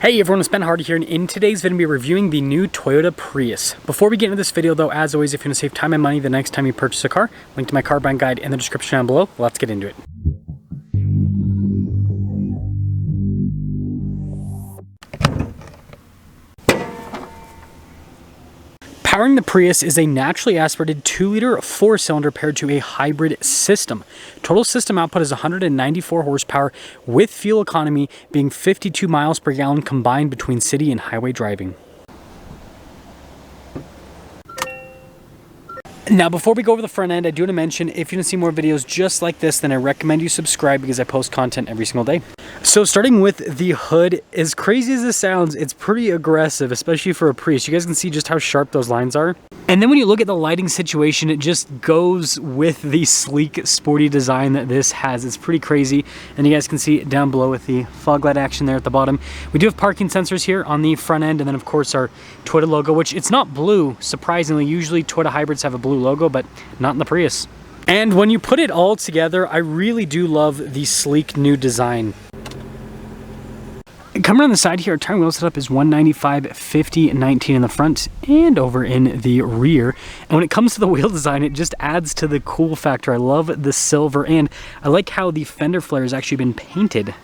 Hey everyone, it's Ben Hardy here, and in today's video, we're reviewing the new Toyota Prius. Before we get into this video though, as always, if you want to save time and money the next time you purchase a car, link to my car buying guide in the description down below. Let's get into it. Powering the Prius is a naturally aspirated 2-liter 4-cylinder paired to a hybrid system. Total system output is 194 horsepower, with fuel economy being 52 miles per gallon combined between city and highway driving. Now, before we go over the front end, I do want to mention, if you want to see more videos just like this, then I recommend you subscribe because I post content every single day. So starting with the hood, as crazy as this sounds, it's pretty aggressive, especially for a Prius. You guys can see just how sharp those lines are. And then when you look at the lighting situation, it just goes with the sleek, sporty design that this has. It's pretty crazy. And you guys can see down below with the fog light action there at the bottom. We do have parking sensors here on the front end, and then of course our Toyota logo, which it's not blue, surprisingly. Usually Toyota hybrids have a blue logo, but not in the Prius. And when you put it all together, I really do love the sleek new design. Coming around the side here, our tire wheel setup is 195, 50, 19 in the front and over in the rear. And when it comes to the wheel design, it just adds to the cool factor. I love the silver, and I like how the fender flare has actually been painted.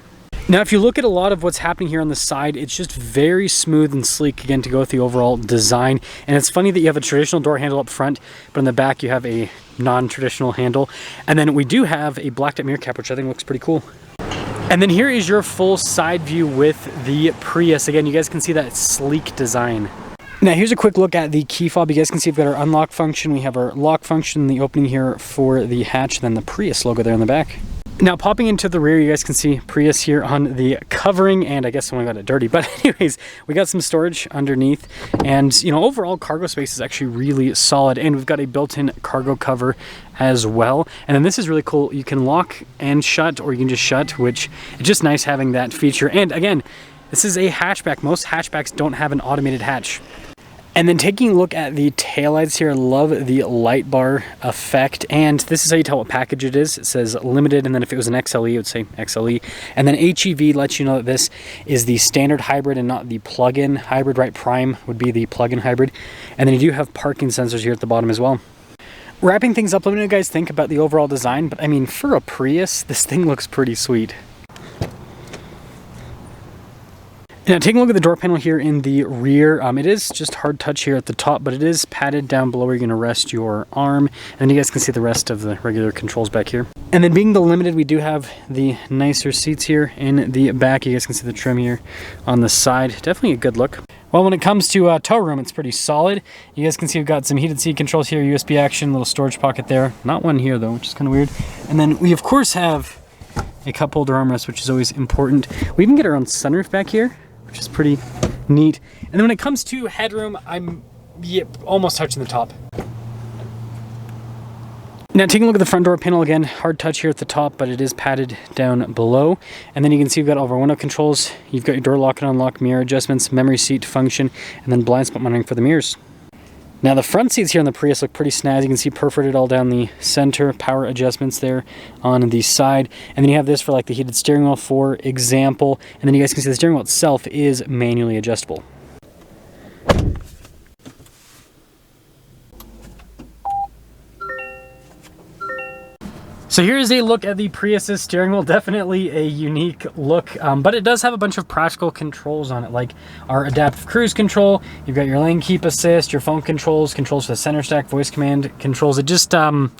Now, if you look at a lot of what's happening here on the side, it's just very smooth and sleek, again, to go with the overall design. And it's funny that you have a traditional door handle up front, but in the back you have a non-traditional handle. And then we do have a blacked out mirror cap, which I think looks pretty cool. And then here is your full side view with the Prius. Again, you guys can see that sleek design. Now here's a quick look at the key fob. You guys can see we've got our unlock function, we have our lock function, the opening here for the hatch, then the Prius logo there on the back. Now popping into the rear, you guys can see Prius here on the covering, and I guess someone got it dirty, but anyways, we got some storage underneath, and you know, overall cargo space is actually really solid, and we've got a built-in cargo cover as well. And then this is really cool, you can lock and shut, or you can just shut, which is just nice having that feature. And again, this is a hatchback. Most hatchbacks don't have an automated hatch. And then taking a look at the taillights here, love the light bar effect. And this is how you tell what package it is. It says limited, and then if it was an XLE, it would say XLE. And then HEV lets you know that this is the standard hybrid and not the plug-in hybrid, right? Prime would be the plug-in hybrid. And then you do have parking sensors here at the bottom as well. Wrapping things up, let me know what you guys think about the overall design. But I mean, for a Prius, this thing looks pretty sweet. Now taking a look at the door panel here in the rear, it is just hard touch here at the top, but it is padded down below where you're going to rest your arm. And you guys can see the rest of the regular controls back here. And then being the Limited, we do have the nicer seats here in the back. You guys can see the trim here on the side. Definitely a good look. Well, when it comes to tow room, it's pretty solid. You guys can see we've got some heated seat controls here, USB action, little storage pocket there. Not one here though, which is kind of weird. And then we of course have a cup holder armrest, which is always important. We even get our own sunroof back here, which is pretty neat. And then when it comes to headroom, I'm almost touching the top. Now taking a look at the front door panel, again, hard touch here at the top, but it is padded down below. And then you can see we've got all of our window controls. You've got your door lock and unlock, mirror adjustments, memory seat function, and then blind spot monitoring for the mirrors. Now the front seats here on the Prius look pretty snazzy. You can see perforated all down the center, power adjustments there on the side. And then you have this for like the heated steering wheel, for example. And then you guys can see the steering wheel itself is manually adjustable. So here's a look at the Prius's steering wheel. Definitely a unique look, but it does have a bunch of practical controls on it, like our adaptive cruise control. You've got your lane keep assist, your phone controls, controls for the center stack, voice command controls. It just, yeah,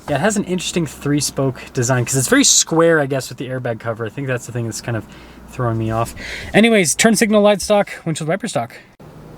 it has an interesting 3-spoke design because it's very square, I guess, with the airbag cover. I think that's the thing that's kind of throwing me off. Anyways, turn signal light stock, windshield wiper stock.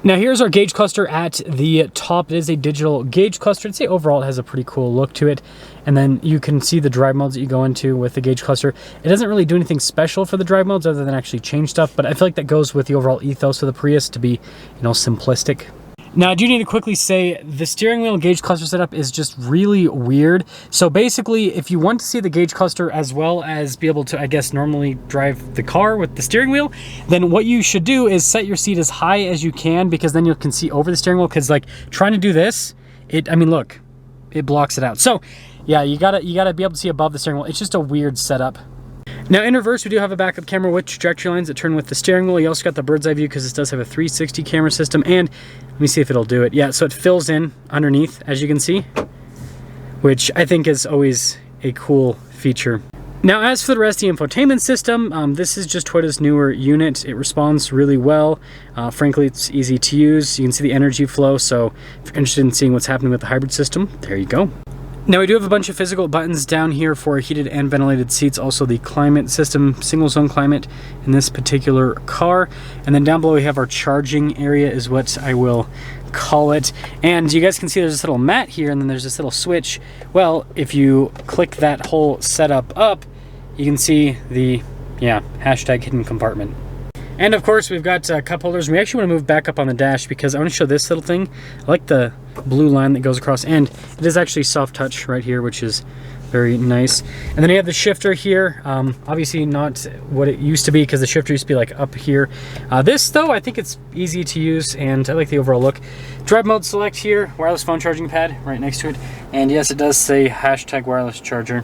Now here's our gauge cluster at the top. It is a digital gauge cluster. I'd say overall it has a pretty cool look to it. And then you can see the drive modes that you go into with the gauge cluster. It doesn't really do anything special for the drive modes other than actually change stuff, but I feel like that goes with the overall ethos of the Prius to be, you know, simplistic. Now I do need to quickly say the steering wheel gauge cluster setup is just really weird. So basically, if you want to see the gauge cluster as well as be able to, I guess, normally drive the car with the steering wheel, then what you should do is set your seat as high as you can, because then you can see over the steering wheel. Because like trying to do this, I mean, look, it blocks it out. So yeah, you gotta be able to see above the steering wheel. It's just a weird setup. Now in reverse, we do have a backup camera with trajectory lines that turn with the steering wheel. You also got the bird's eye view because this does have a 360 camera system. And let me see if it'll do it. Yeah, so it fills in underneath, as you can see, which I think is always a cool feature. Now as for the rest of the infotainment system, this is just Toyota's newer unit. It responds really well. Frankly, it's easy to use. You can see the energy flow, so if you're interested in seeing what's happening with the hybrid system, there you go. Now we do have a bunch of physical buttons down here for heated and ventilated seats, also the climate system, single zone climate in this particular car. And then down below we have our charging area is what I will call it. And you guys can see there's this little mat here and then there's this little switch. Well, if you click that whole setup up, you can see the, hashtag hidden compartment. And of course we've got cup holders. We actually want to move back up on the dash because I want to show this little thing. I like the blue line that goes across, and it is actually soft touch right here, which is very nice. And then you have the shifter here. Obviously not what it used to be because the shifter used to be like up here. This though, I think it's easy to use and I like the overall look. Drive mode select here, wireless phone charging pad right next to it. And yes, it does say hashtag wireless charger.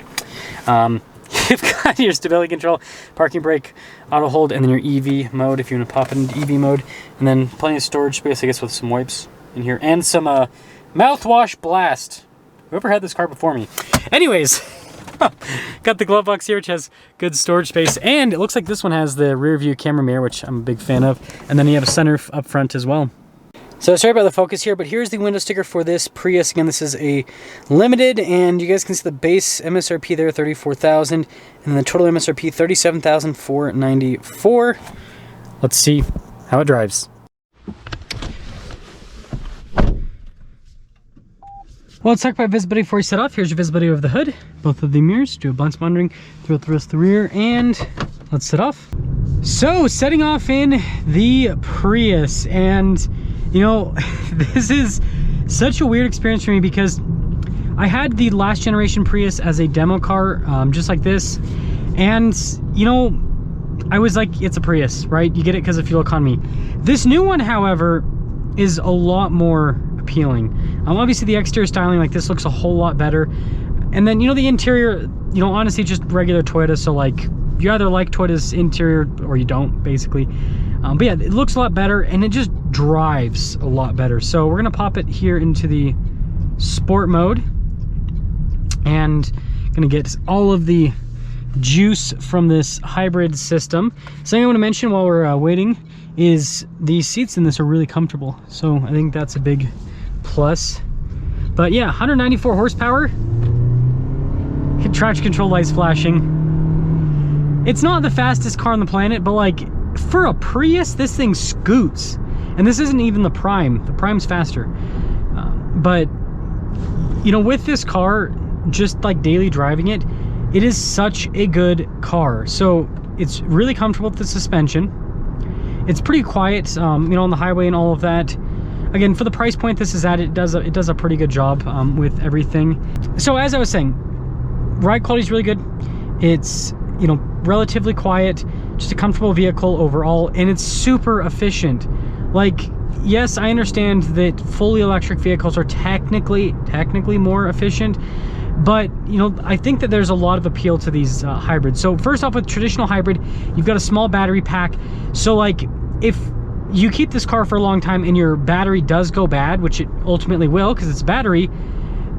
You've got your stability control, parking brake, auto hold, and then your EV mode if you want to pop it into EV mode. And then plenty of storage space, I guess, with some wipes in here. And some mouthwash blast. Whoever had this car before me. Anyways, got the glove box here, which has good storage space. And it looks like this one has the rear view camera mirror, which I'm a big fan of. And then you have a sunroof up front as well. So sorry about the focus here, but here's the window sticker for this Prius. Again, this is a limited, and you guys can see the base MSRP there, $34,000, and then the total MSRP, $37,494. Let's see how it drives. Well, let's talk about visibility before we set off. Here's your visibility of the hood, both of the mirrors, do a blind spot monitoring throughout the rest of the rear, and let's set off. So, setting off in the Prius, and you know, this is such a weird experience for me because I had the last generation Prius as a demo car, just like this. And, you know, I was like, it's a Prius, right? You get it because of fuel economy. This new one, however, is a lot more appealing. Obviously, the exterior styling like this looks a whole lot better. And then, you know, the interior, you know, honestly, just regular Toyota. So, like, you either like Toyota's interior or you don't, basically. But yeah, it looks a lot better and it just drives a lot better. So we're gonna pop it here into the sport mode and gonna get all of the juice from this hybrid system. Something I want to mention while we're waiting is the seats in this are really comfortable. So I think that's a big plus. But yeah, 194 horsepower. Traction control lights flashing. It's not the fastest car on the planet, but like, for a Prius, this thing scoots. And this isn't even the Prime. The Prime's faster. But, you know, with this car, just like daily driving it, it is such a good car. So it's really comfortable with the suspension. It's pretty quiet, you know, on the highway and all of that. Again, for the price point this is at, it does a pretty good job with everything. So as I was saying, ride quality is really good. It's, you know, relatively quiet, just a comfortable vehicle overall, and it's super efficient. Like, yes, I understand that fully electric vehicles are technically more efficient, but you know, I think that there's a lot of appeal to these hybrids. So first off, with traditional hybrid, you've got a small battery pack. So like, if you keep this car for a long time and your battery does go bad, which it ultimately will because it's battery,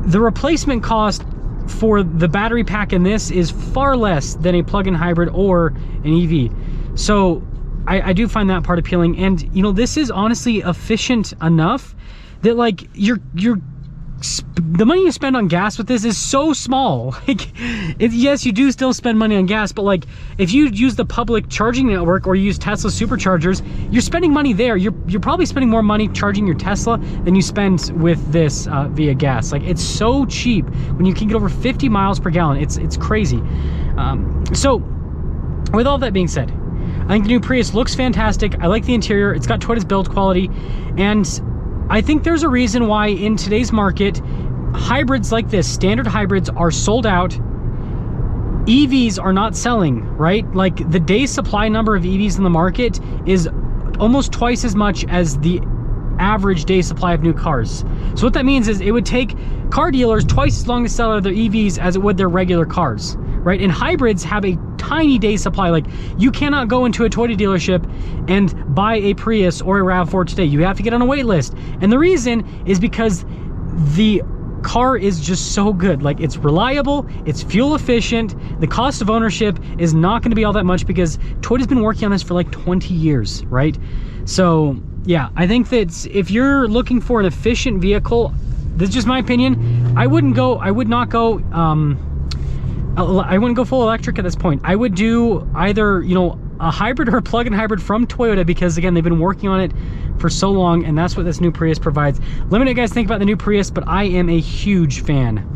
the replacement cost for the battery pack in this is far less than a plug-in hybrid or an EV. So I do find that part appealing. And you know, this is honestly efficient enough that like the money you spend on gas with this is so small. Like, yes, you do still spend money on gas, but like if you use the public charging network or you use Tesla superchargers, you're spending money there. You're probably spending more money charging your Tesla than you spend with this via gas. Like, it's so cheap when you can get over 50 miles per gallon. It's crazy. So with all that being said, I think the new Prius looks fantastic. I like the interior. It's got Toyota's build quality, and I think there's a reason why in today's market, hybrids like this, standard hybrids, are sold out. EVs are not selling, right? Like, the day supply number of EVs in the market is almost twice as much as the average day supply of new cars. So what that means is it would take car dealers twice as long to sell their EVs as it would their regular cars, right? And hybrids have a tiny day supply. Like, you cannot go into a Toyota dealership and buy a Prius or a RAV4 today. You have to get on a wait list. And the reason is because the car is just so good. Like, it's reliable, it's fuel efficient, the cost of ownership is not going to be all that much because Toyota's been working on this for like 20 years, right? So yeah, I think that if you're looking for an efficient vehicle, this is just my opinion, I wouldn't go full electric at this point. I would do either, you know, a hybrid or a plug-in hybrid from Toyota, because again, they've been working on it for so long, and that's what this new Prius provides. Let me know what you guys think about the new Prius, but I am a huge fan.